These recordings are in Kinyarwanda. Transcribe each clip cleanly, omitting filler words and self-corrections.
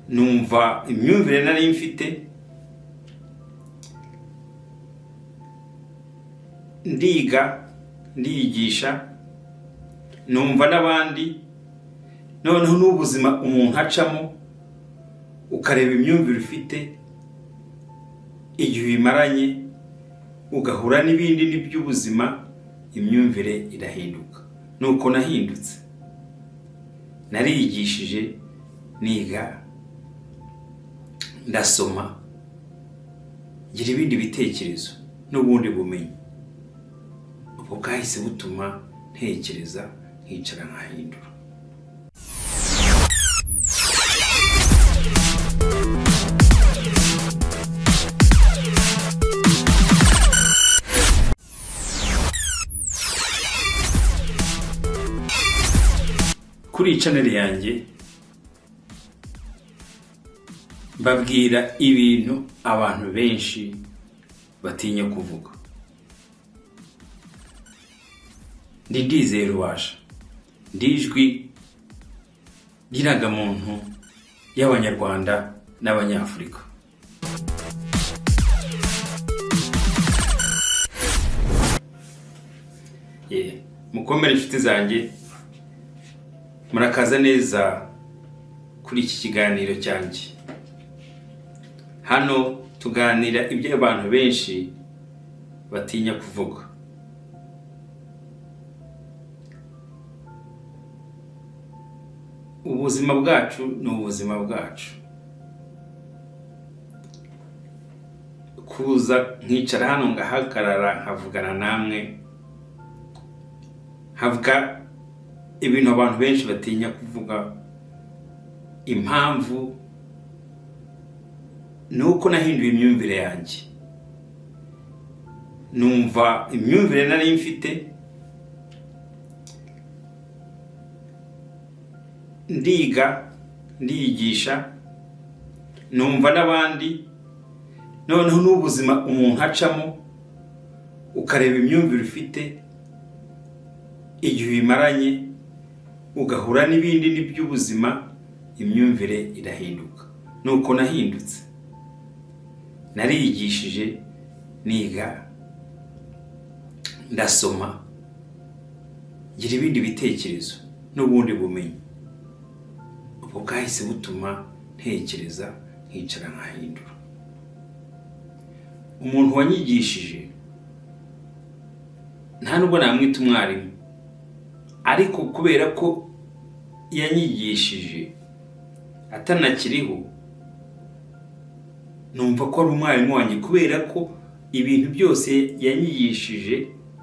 numva imyumvire nari mfite, ndiyigisha, numva n'abandi, noneho n'ubuzima umuntu acamo ukareba imyumvire ufite igihe uyimaranye ugahura n'ibindi n'iby'ubuzima, imyumvire irahinduka. Nuko nahindutse, nariyigishije, niga, ndasoma, ngira ibindi bitekerezo n'ubundi bumenyi. Ubwo bwahise butuma ntekereza, nkicara nkahindura. Kuri channel yanjye mbabwira ibintu abantu benshi batinya kuvuga. Ndi Ndizeye Rubasha, ndijwi ry'iragamuntu y'Abanyarwanda n'Abanyafurika. Mukomere inshuti zanjye, murakaza neza kuri iki kiganiro cyanjye. Hano tuganira ibyo abantu benshi batinya kuvuga. Ubuzima bwacu ni ubuzima bwacu. Kuza nkicara hano ngahagarara nkavugana namwe, havuga ibintu abantu benshi batinya kuvuga. Impamvu nuko nahinduye imyumvire yanjye. Numva imyumvire nari mfite, ndiyigisha, numva n'abandi, noneho n'ubuzima umuntu acamo ukareba imyumvire ufite igihe uyimaranye ugahura n'ibindi n'iby'ubuzima, imyumvire irahinduka. Nuko nahindutse, nariyigishije, niga, ndasoma, ngira ibindi bitekerezo n'ubundi bumenyi. Ubwo bwahise butuma ntekereza, nkicara nkahindura. Umuntu wanyigishije nta nubwo namwita umwarimu, ariko kubera ko yanyigishije atanakiriho, numva ko ari umwarimu wanjye, kubera ko ibintu byose yanyigishije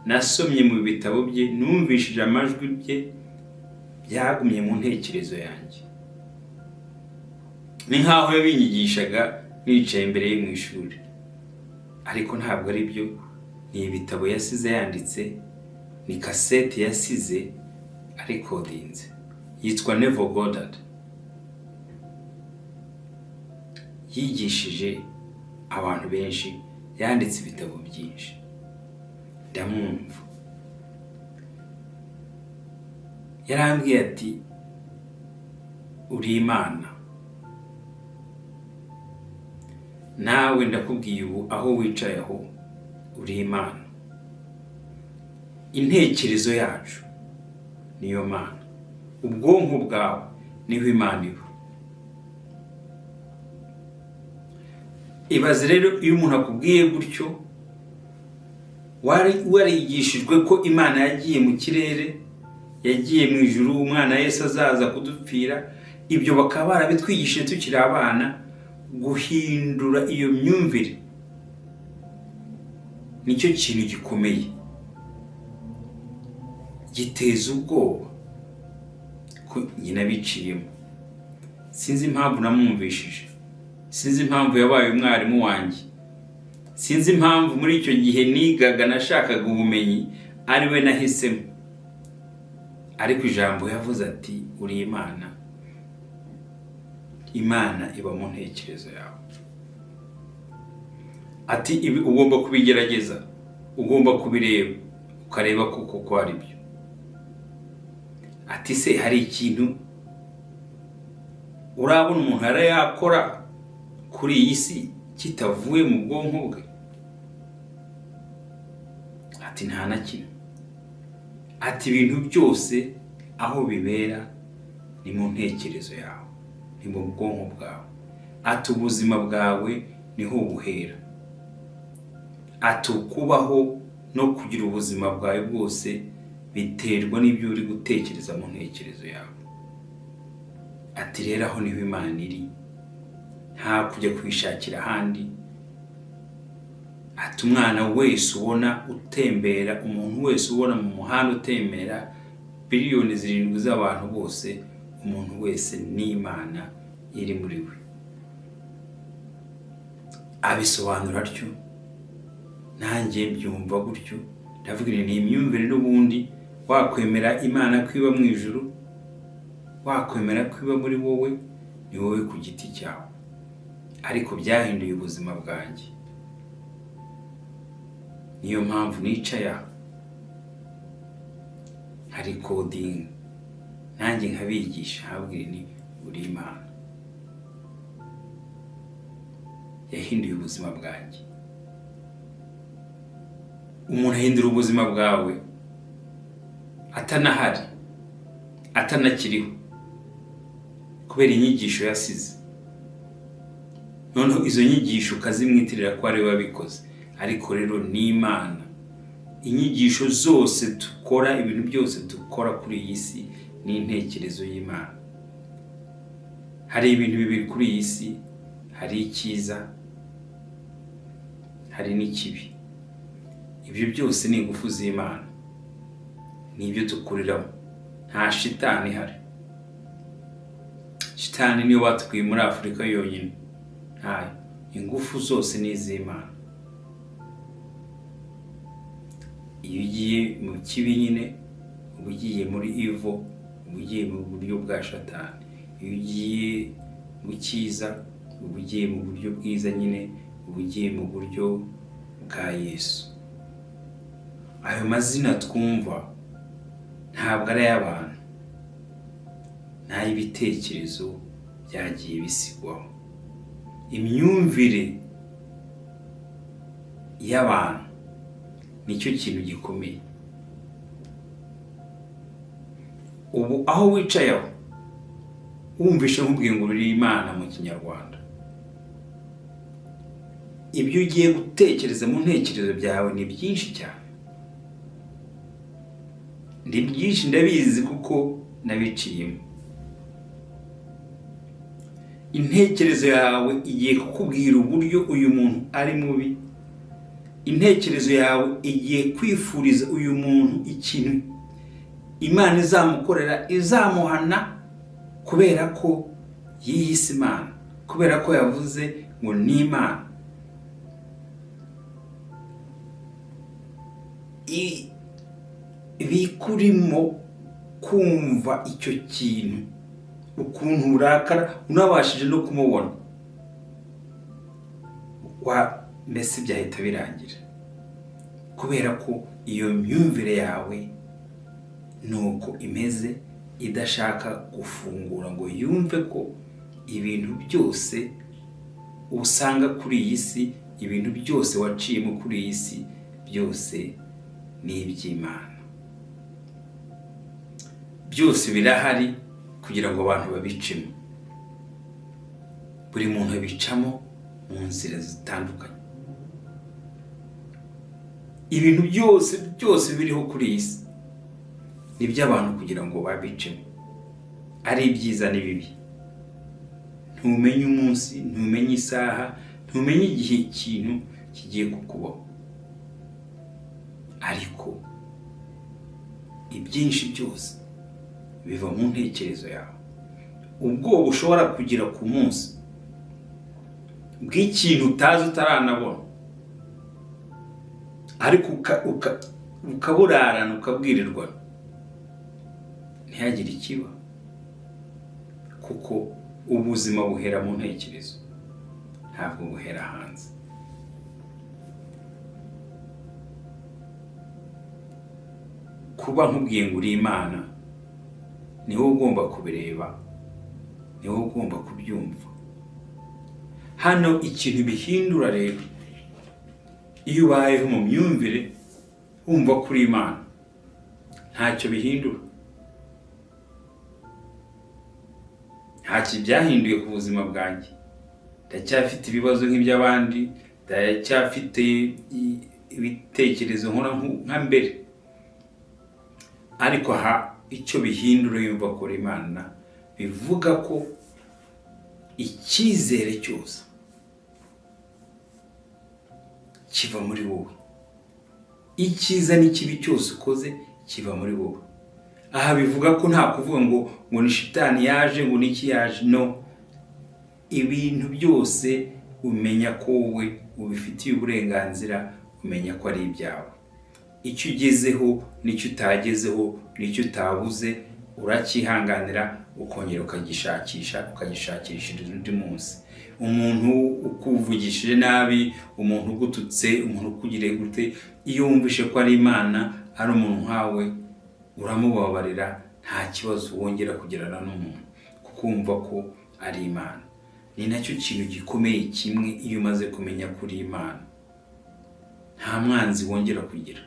nasomye mu bitabo bye, numvishije amajwi bye, byagumye mu ntekerezo yanjye. Ni nkaho yabinyigishaga nicaye imbere ye mu ishuri, ariko ntabwo ari byo. Ni ibitabo yasize yanditse, ni kasete yasize arekodinze, yitwa Neville Goddard. Yigishije abantu benshi, yanditse ibitabo byinshi, ndamwumva. Yarambwiye ati, uri Imana. Nawe ndakubwiye ubu aho wicaye aho, uri Imana. Intekerezo yacu niyo Mana, ubwonko bwawe niho Imana iba. Ibaze rero iyo umuntu akubwiye gutyo, warigishijwe ko Imana yagiye mu kirere, yagiye mu ijuru, umwana Yesu azaza kudupfira, ibyo bakaba barabitwigishije tukiri abana. Guhindura iyo myumvire nicyo kintu gikomeye, giteza ubwoba ko nyina biciyemo. Sinzi impamvu namwumvishije, sinzi impamvu yabaye umwarimu wanjye, sinzi impamvu muri icyo gihe nigaga nashakaga ubumenyi ari we nahisemo. Ariko ijambo yavuze ati, uri Imana. Imana iba mu ntekerezo yawe. Ati, ibi ugomba kubigerageza, ugomba kubireba, ukareba ko ari byo. Ati, se hari ikintu urabona umuntu yakora kuri iyi si kitavuye mu bwonko bwe? Ati nta na kimwe. Ati ibintu byose aho bibera ni mu ntekerezo yawe, ni mu bwonko bwawe. Ati ubuzima bwawe niho buhera. Ati ukubaho no kugira ubuzima bwawe bwose biterwa n'ibyo uri gutekereza mu ntekerezo yawe. Ati rero aho niho Imana iri, nta kujya kwishakira ahandi. Ati umwana wese ubona utembera, umuntu wese ubona mu muhanda utembera, biliyoni 7 z'abantu bose, umuntu wese ni Imana iri muri we. Abisobanura atyo, nanjye byumva gutyo, ndavuga ni imyumvire n'ubundi. Wakwemera Imana kwiba mu ijuru, wakwemera kwiba muri wowe, ni wowe ku giti cyawe, ariko byahinduye ubuzima bwanjye. Niyo mpamvu nicaye hari coding, nanjye nkabigisha, habwira ni uri Imana. Yahinduye ubuzima bwanjye. Umuntu ahindura ubuzima bwawe atanahari, atanakiriho, kubera inyigisho yasize. Noneho izo nyigisho ukazimwitirira ko ari we wabikoze, ariko rero ni Imana. Inyigisho zose dukora, ibintu byose dukora kuri iyi si ni intekerezo y'Imana. Hari ibintu bibiri kuri iyi si, hari icyiza, hari n'ikibi. Ibyo byose ni ingufu z'Imana, nibyo dukuriramo. Nta shitani ihari. Shitani niyo batwiye muri Afurika yonyine, ntayo. Ingufu zose ni iz'Imana. Iyo ugiye mu kibi nyine, uba ugiye muri evil, uba ugiye mu buryo bwa Shatani. Iyo ugiye mu cyiza, uba ugiye mu buryo bwiza nyine, uba ugiye mu buryo bwa Yesu. Ayo mazina twumva ntabwo ari ay'abantu, n'ay'ibitekerezo byagiye bisigwaho. Imyumvire y'abantu nicyo kintu gikomeye. Ubu aho wicaye aho, wumvishe nkubwiye ngo uri Imana mu Kinyarwanda, ibyo ugiye gutekereza mu ntekerezo byawe ni byinshi cyane. Ndi byinshi ndabizi kuko nabiciyemo. Intekerezo yawe igiye kukubwira uburyo uyu muntu ari mubi. Intekerezo yawe igiye kwifuriza uyu muntu ikintu Imana izamukorera, izamuhana, kubera ko yiyise Imana, kubera ko yavuze ngo ni Imana. Bikurimo kumva icyo kintu, ukuntu urakara unabashije no kumubona, mbese byahita birangira, kubera ko iyo myumvire yawe nuko imeze, idashaka gufungura ngo yumve ko ibintu byose usanga kuri iyi si, ibintu byose waciyemo kuri iyi si, byose ni iby'Imana. Byose birahari kugira ngo abantu babicemo. Buri muntu abicamo mu nzira zitandukanye. Ibintu byose biriho kuri iyi si ni by'abantu kugira ngo babicemo, ari ibyiza n'ibibi. Ntumenye umunsi, ntumenye isaha, ntumenye igihe ikintu kigiye kukubaho, ariko ibyinshi byose biva mu ntekerezo yawe. Ubwoba ushobora kugira ku munsi bw'ikintu utazi, utaranabona, ariko ukaburarana, ukabwirirwa, ntihagire ikiba, kuko ubuzima buhera mu ntekerezo, ntabwo buhera hanze. Kuba nkubwiye ngo uri Imana, ni wowe ugomba kubireba ni wowe ugomba kubyumva. Hano ikintu bihindura rero, iyo ubayeho mu myumvire wumva kuri Imana, ntacyo bihindura. Ntacyo byahinduye ku buzima bwanjye. Ndacyafite ibibazo nk'iby'abandi, ndacyafite ibitekerezo nkora nka mbere. Ariko icyo bihindura yumva kuri Imana, bivuga ko icyizere cyose kiva muri wowe. Icyiza n'ikibi cyose ukoze kiva muri wowe. Aha bivuga ko nta kuvuga ngo ni shitani yaje, ngo niki yaje. No, ibintu byose umenya ko wowe ubifitiye uburenganzira, umenya ko ari ibyawe. Icyo ugezeho n'icyo utagezeho, n'icyo utabuze, urakihanganira ukongera ukagishakishiriza undi munsi. Umuntu ukuvugishije nabi, umuntu ugututse, umuntu ukugiriye gute, iyo wumvishe ko ari Imana, ari umuntu nkawe, uramubabarira, nta kibazo wongera kugirana n'umuntu, kuko wumva ko ari Imana. Ni nacyo kintu gikomeye kimwe iyo umaze kumenya kuri Imana. Nta mwanzi wongera kugira.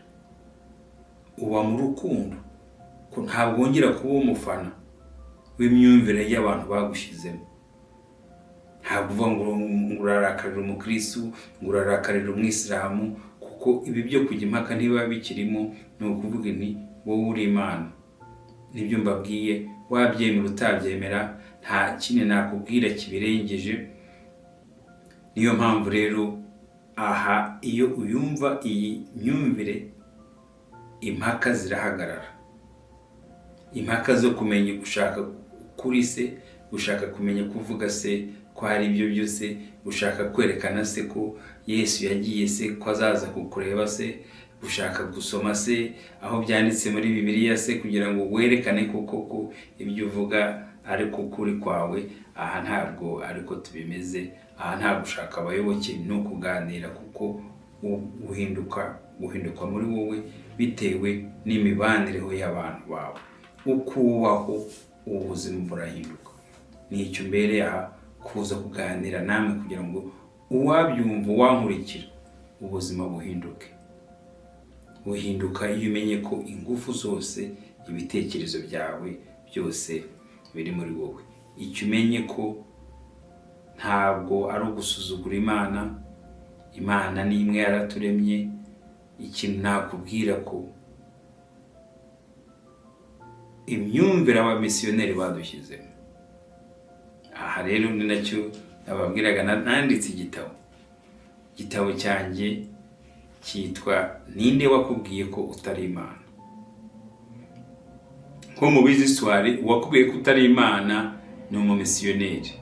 Uba mu rukundo, ko ntabwo wongera kuba umufana w'imyumvire y'abantu bagushyizemo. Ntabwo uvuga ngo urarakarira umukristo, ngo urarakarira umwisilamu, kuko ibi byo kujya impaka ntibiba bikirimo. Ni ukuvuga nti wowe uri Imana. Nibyo mbabwiye, wabyemera utabyemera, nta kindi nakubwira kibirengeje. Niyo mpamvu rero aha iyo uyumva iyi myumvire, impaka zirahagarara. Impaka zo kumenya gushaka kuri se, gushaka kumenya kuvuga se ko hari ibyo byose, gushaka kwerekana se ko Yesu yagiye se, ko azaza kukureba se, gushaka gusoma se aho byanditse muri Bibiliya se, kugira ngo werekane ko ibyo uvuga ariko kuri kwawe. Aha ntabwo ariko tubimeze. Aha nta gushaka abayoboke no kuganira, kuko guhinduka muri wowe bitewe n'imibanire y'abantu bawe. Ukubaho ubuzima burahinduka. Ni icyo mbere aha kuza kuganira namwe kugira ngo uwabyumva, uwankurikira, ubuzima buhinduke. Buhinduka iyo umenye ko ingufu zose, ibitekerezo byawe byose biri muri wowe. Icyo umenye ko ntabwo ari ugusuzugura Imana. Imana ni imwe yaraturemye. Ikintu nakubwira ko imyumvire abamisiyoneri badushyizemo. Aha rero ni nacyo nababwiraga. Nanditse igitabo cyanjye cyitwa Ninde wakubwiye ko utari Imana. Nko mu biziswari, uwakubwiye ko utari Imana ni umumisiyoneri.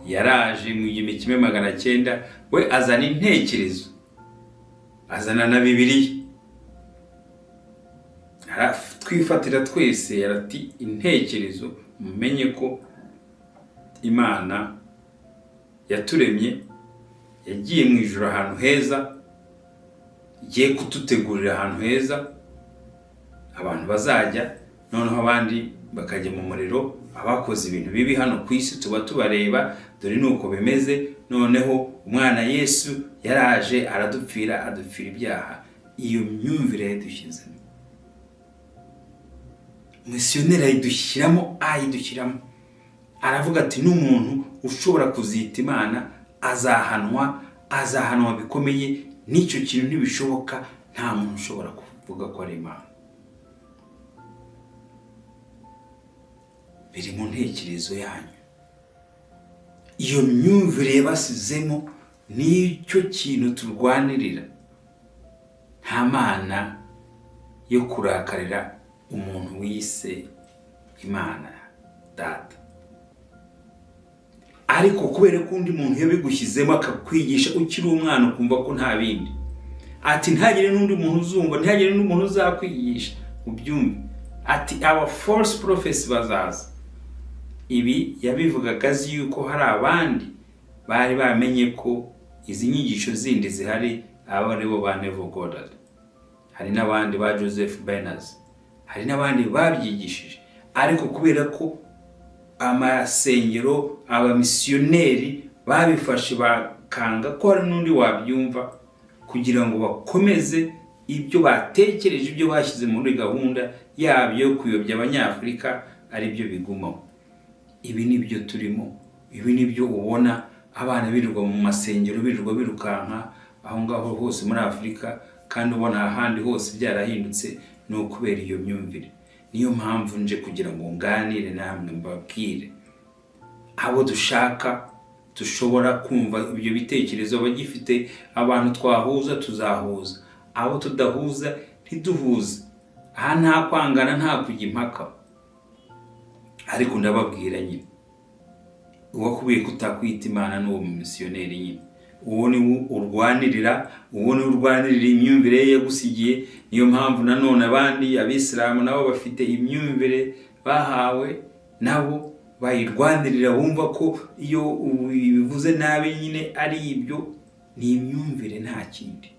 Yaraje mu 1900, we azana intekerezo, azana na Bibiliya. Twifatira twese, yarati intekerezo, mumenye ko Imana yaturemye, yagiye mu ijuru ahantu heza, igiye kututegurira ahantu heza abantu bazajya, noneho abandi bakajya mu muriro. Abakoze ibintu bibi hano ku isi tuba tubareba, dore nuko bimeze. Noneho umwana Yesu yaraje aradupfira, adupfira ibyaha. Iyo myumvire yadushyizemo, misiyoneri ayidushyiramo, aravuga ati n'umuntu ushobora kuzita Imana azahanwa bikomeye. N'icyo kintu ntibishoboka. Nta muntu ushobora kuvuga ko ari Imana. Biri mu ntekerezo yanyu. Iyo myumvire basizemo nicyo kintu turwanirira. Nta Mana yo kurakarira umuntu wise Imana Data. Ariko kubera ko undi muntu yabigushyizemo akakwigisha ukiri umwana, ukumva ko nta bindi, ati ntagire n'undi muntu uzumva, ntagire n'undi muntu uzakwigisha, ubyumve. Ati aba false prophets bazaza. Ibi yabivugaga azi yuko hari abandi bari bamenye ko izi nyigisho zindi zihari, abo ari bo ba Neville Goddard, hari n'abandi ba Joseph Berners, hari n'abandi babyigishije. Ariko kubera ko amasengero, abamisiyoneri babifashe bakanga ko hari n'undi wabyumva, kugira ngo bakomeze ibyo batekereje, ibyo bashyize muri gahunda yabyo kuyobya abanyafurika ari byo bigumaho. Ibi ni byo turimo, ibi ni byo ubona abana birirwa mu masengero, birirwa birukanka aho ngaho hose muri Afurika, kandi ubona ahandi hose byarahindutse. Ni ukubera iyo myumvire. Niyo mpamvu nje kugira ngo nganire namwe, mbabwire abo dushaka dushobora kumva ibyo bitekerezo bagifite. Abantu twahuza tuzahuza, abo tudahuza ntiduhuze. Aha nta kwangana, nta kujya impaka. Ariko ndababwira nyine, uwakubiye kutakwita Imana n'uwo mu misiyoneri nyine, uwo ni urwanirira, uwo ni urwanirira imyumvire ye yagusigiye. Niyo mpamvu nanone abandi abisilamu nabo bafite imyumvire bahawe, nabo bayirwanirira, bumva ko iyo bivuze nabi nyine ari ibyo. Ni imyumvire, nta kindi.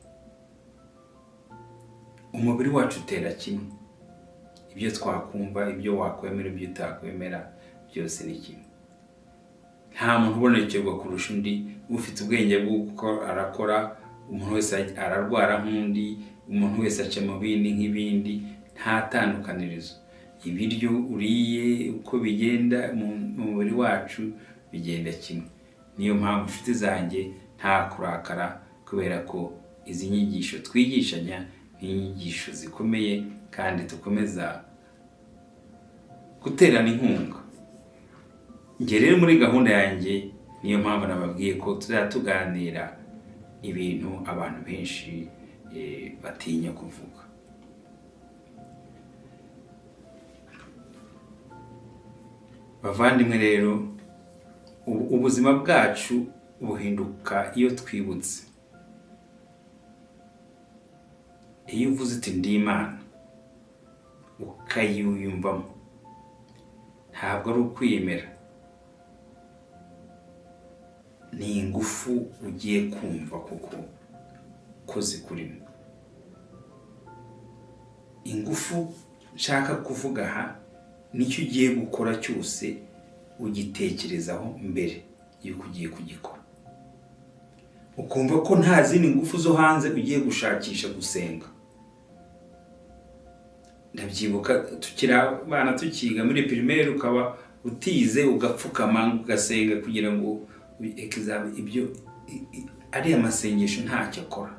Umubiri wacu utera kimwe, ibyo twakumva, ibyo wakwemera, ibyo utakwemera, byose ni kimwe. Nta muntu ubonekerwa kurusha undi, ufite ubwenge bw'uko arakora. Umuntu wese ararwara nk'undi, umuntu wese aca mu bindi nk'ibindi, nta tandukanirizo. Ibiryo uriye uko bigenda mu mubiri wacu bigenda kimwe. Niyo mpamvu inshuti zanjye nta kurakara, kubera ko izi nyigisho twigishanya ni inyigisho zikomeye, kandi dukomeza guterana inkunga. Njye rero muri gahunda yanjye, niyo mpamvu nababwiye ko tuzatuganira ibintu abantu benshi batinya kuvuga. Bavandimwe rero, ubuzima bwacu buhinduka iyo twibutse. Iyo uvuze uti ndi Imana, ukayiyumvamo, ntabwo ari ukwiyemera, ni ingufu ugiye kumva kuko ko zikurimo. Ingufu nshaka kuvuga aha, nicyo ugiye gukora cyose ugitekerezaho mbere yuko ugiye kugikora. Ukumva ko nta zindi ngufu zo hanze ugiye gushakisha gusenga. Ndabyibuka tukiri abana tukiga muri primaire, ukaba utize ugapfukama ugasenga kugira ngo exam. Ibyo ari amasengesho ntacyo akora.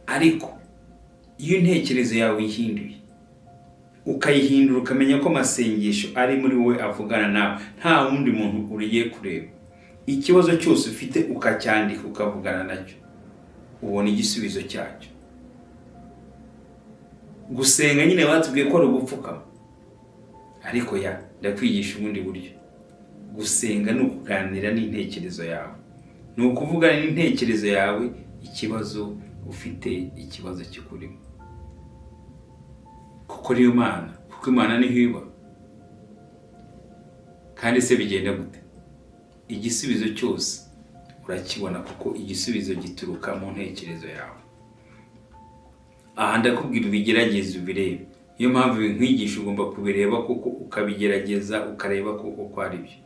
Ariko iyo intekerezo yawe yihinduye, ukayihindura, ukamenya ko amasengesho ari muri wowe avugana nawe, nta wundi muntu uriye kureba, ikibazo cyose ufite ukacyandika ukavugana nacyo, ubona igisubizo cyacyo. Gusenga nyine batubwiye ko ari ugupfukama, ariko ndakwigisha ubundi buryo. Gusenga ni ukuganira n'intekerezo yawe, ni ukuvugana n'intekerezo yawe ikibazo ufite, ikibazo kikurimo. Kuko niyo Mana, kuko Imana niho iba. Kandi se bigenda gute? Igisubizo cyose urakibona, kuko igisubizo gituruka mu ntekerezo yawe. Aha ndakubwira ubigerageze ubirebe. Niyo mpamvu nkwigisha ugomba kubireba kuko ukabigerageza, ukareba kuko ari byo.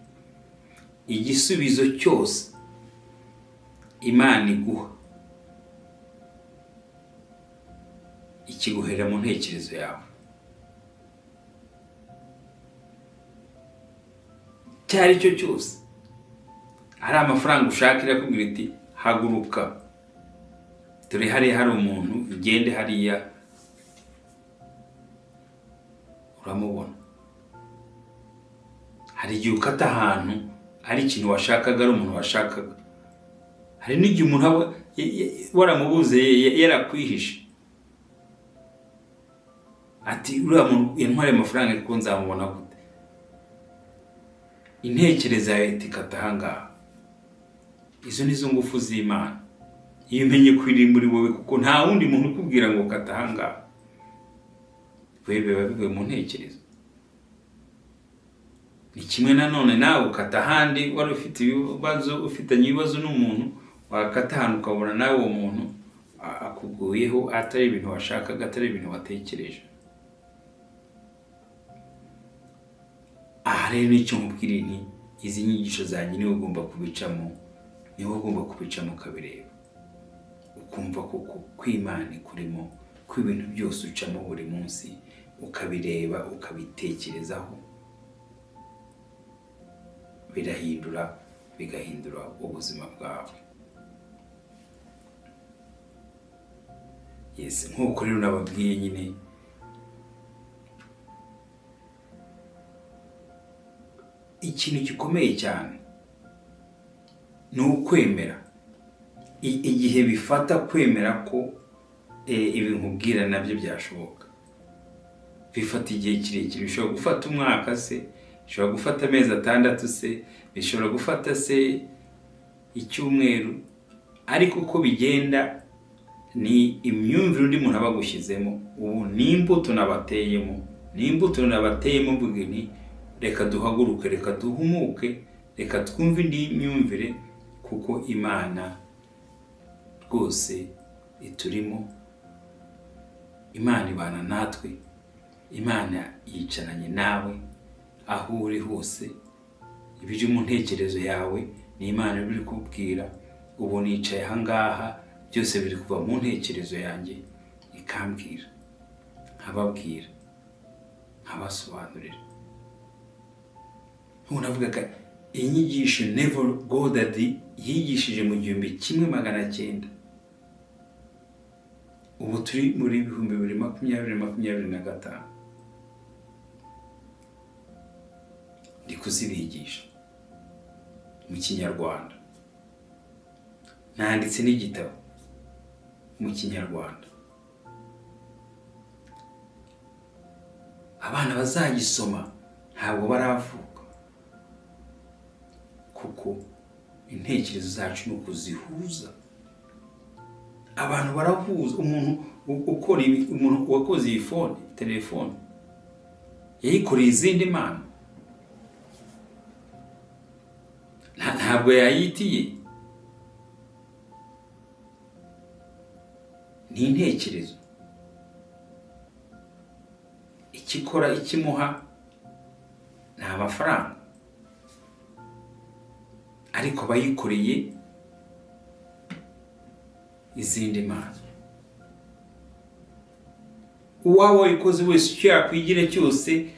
Igisubizo cyose Imana iguha, ikiguhera mu ntekerezo yawe. Cyari cyo cyose, hari amafaranga ushaka, irakubwira iti haguruka, dore hari umuntu, ugende hariya uramubona. Hari igihe ukata ahantu ari ikintu washakaga, ari umuntu washakaga. Hari n'igihe umuntu waramubuze yarakwihishe, ati uriya muntu yantwaye amafaranga ariko nzamubona gute? Intekerezo yawe itikata ahangaha. Izo nizo ngufu z'Imana. Iyo umenye ko iri muri wowe, kuko nta wundi muntu ukubwira ngo kata ahangaha, wewe biba bivuye mu ntekerezo. Ni kimwe nanone nawe ukata ahandi, wari ufite ibibazo, ufitanye ibibazo n'umuntu, wakata ahantu ukabona nawe uwo muntu akuguyeho, atari ibintu washakaga, atari ibintu watekereje. rero nicyo nkubwira nti izi nyigisho zanjye niwe ugomba kubicamo, niwe ugomba kubicamo ukabireba, ukumva koko kw'Imana ikurimo, ko ibintu byose ucamo buri munsi ukabireba ukabitekerezaho, bigahindura ubuzima bwawe. Yes, nk'uko rero nababwiye nyine, ikintu gikomeye cyane ni ukwemera. Igihe bifata kwemera ko ibi nkubwira nabyo byashoboka, bifata igihe kirekire. Bishobora gufata umwaka se, bishobora gufata amezi 6 se, bishobora gufata se icyumweru, ariko uko bigenda ni imyumvire undi muntu aba agushyizemo. Ubu ni imbuto nabateyemo, mvuge nti reka duhaguruke, reka duhumuke, reka twumve indi myumvire, kuko Imana rwose iturimo, Imana ibana natwe, Imana yicaranye nawe aho uri hose. Ibyo mu ntekerezo yawe ni Imana biri kubwira. Ubu nicaye aha ngaha, byose biri kuva mu ntekerezo yanjye, ikambwira, nkababwira, nkabasobanurira. Navugaga inyigisho Neville Goddard yigishije mu 1900. Ubu turi muri 2025 ndi kuzibigisha mu Kinyarwanda. Nanditse n'igitabo mu Kinyarwanda, abana bazagisoma ntabwo baravuka, kuko intekerezo zacu nuko zihuza. Abantu barahuza. Umuntu wakoze iyi telefone yayikoreye izindi mana, ntabwo yayitiye. Ni intekerezo. Ikikora ikimuha ni amafaranga, ariko bayikoreye izindi mana. Uwawe wayikoze wese icyo yakwigira cyose,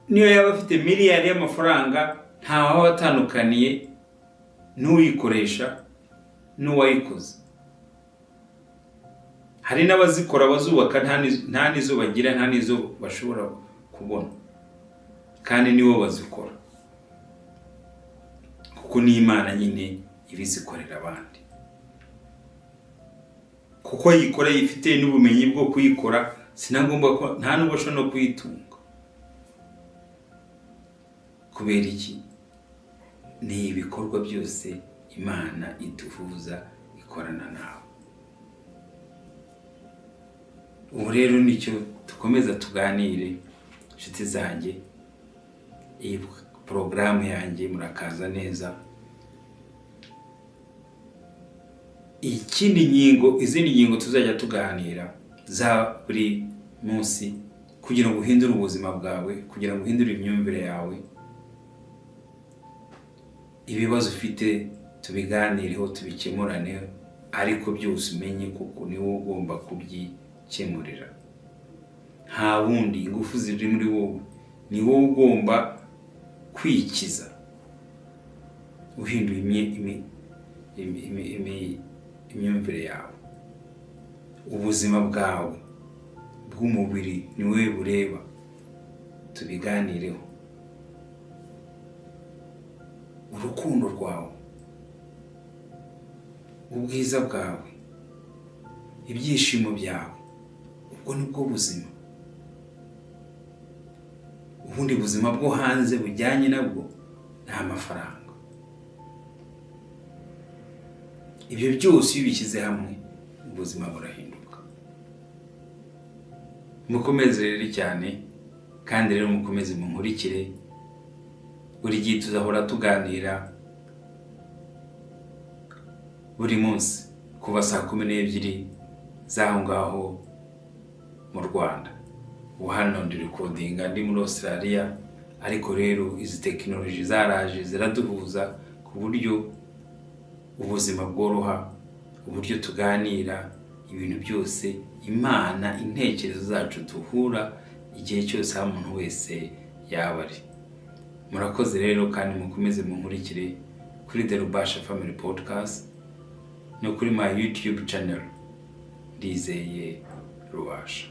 niyo yaba afite miliyari y'amafaranga, ntaho watandukaniye n'uyikoresha n'uwayikoze. Hari n'abazikora bazubaka nta nizo bagira, nta nizo bashobora kubona, kandi nibo bazikora, kuko ni Imana nyine ibizikorera abandi. Kuko yikora yifite n'ubumenyi bwo kuyikora, sinagomba ko nta n'ubasho no kuyitunga. Kubera iki? Ni ibikorwa byose Imana iduhuza, ikorana nawe. Ubu rero nicyo tukomeza tuganire, inshuti zanjye. Iyi porogaramu yanjye murakaza neza. Izindi ngingo tuzajya tuganira za buri munsi, kugira ngo uhindure ubuzima bwawe, kugira ngo uhindure imyumvire yawe. Ibibazo ufite tubiganireho, tubikemurane, ariko byose umenye kuko ni wowe ugomba kubyikemurira. Nta wundi, ingufu ziri muri wowe, ni wowe ugomba kwikiza, uhinduye imyumvire yawe. Ubuzima bwawe bw'umubiri ni wowe bureba, tubiganireho. Urukundo rwawe, ubwiza bwawe, ibyishimo byawe, ubwo nibwo buzima. Ubundi buzima bwo hanze bujyanye nabwo nta mafaranga. Ibyo byose iyo bishyize hamwe, ubuzima burahinduka. Mukomeze rero cyane, kandi rero mukomeze munkurikire. Buri gihe tuzahora tuganira buri munsi kuva saa 12 z'aho ngaho mu Rwanda. Ubu hano ndi recordinga ndi muri Australia, ariko rero izi tekinoloji zaraje ziraduhuza ku buryo ubuzima bworoha, uburyo tuganira, ibintu byose, Imana, intekerezo zacu duhura igihe cyose aho umuntu wese yaba ari. Murakoze rero kandi mukomeze munkurikire kuri The Rubasha Family Podcast no kuri my YouTube channel Ndizeye Rubasha.